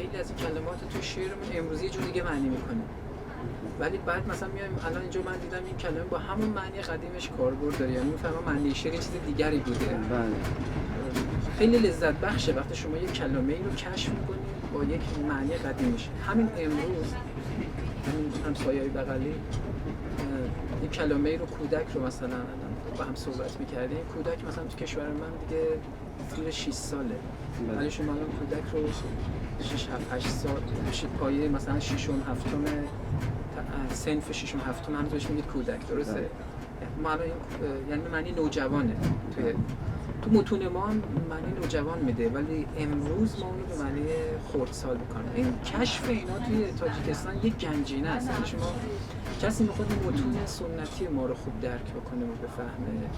خیلی از این کلمات تو شعرمون امروزی یه جور دیگه معنی میکنه، ولی بعد مثلا میایم الان اینجا من دیدم این کلمه با همون معنی قدیمش کاربرد داره، یعنی میفهمم معنی شعر چیز دیگری بوده. بله. خیلی لذت بخشه وقتی شما یک کلمه ای رو کشف میکنید با یک معنی قدیمش. همین امروز همین همسایه‌های بغلی یک کلمه ای رو کودک رو مثلا با هم صحبت می‌کردیم. کودک مثلا تو کشور من دیگه زیر 6 ساله، ولی شما الان کودک رو 6 7 8 سال بشید پایه مثلا 6م 7م صنف 6م 7م هم بهش میگید کودک، درسته؟ ما الان یعنی معنی نوجوانه تو متون ما معنی نوجوان میده، ولی امروز ما اون رو به معنی خردسال میکنیم. این کشف اینا توی تاجیکستان یک گنجینه است. یعنی شما کسی میخواد متون سنتی ما رو خوب درک بکنه و بفهمه،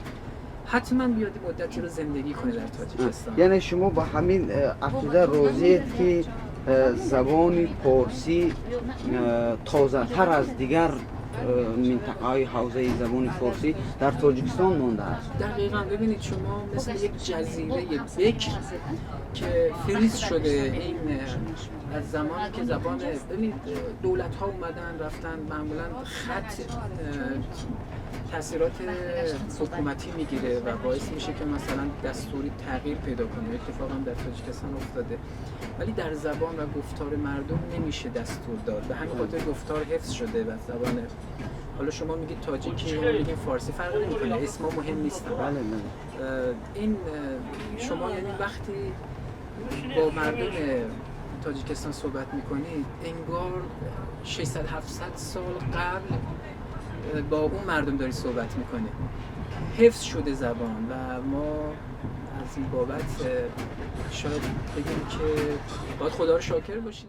حتما بیاد مدتی رو زندگی کنه در تاجیکستان. یعنی شما با همین عقیده راضیید که زبان فارسی تازه تر از دیگر منطقه‌های حوزه زبان فارسی در تاجیکستان مانده است؟ دقیقاً. ببینید شما مثل یک جزیره بکر که فریز شده، این از زمانی که زبان، ببینید دولت‌ها اومدن رفتن، معمولاً خط تاثیرات حکومتی میگیره و باعث میشه که مثلا دستوری تغییر پیدا کنه. اتفاقا در تاجیکستان افتاده، ولی در زبان و گفتار مردم نمیشه دستور داد، به همین خاطر گفتار حفظ شده و زبان. حالا شما میگید تاجیکی، ما میگیم فارسی، فرق نمیکنه، اسما مهم نیستن. این شما یعنی وقتی با مردم تاجیکستان صحبت میکنید انگار 600 700 سال قبل با اون مردم داری صحبت میکنه. حفظ شده زبان و ما از این بابت شاید بگیم که باید خدا رو شاکر باشیم.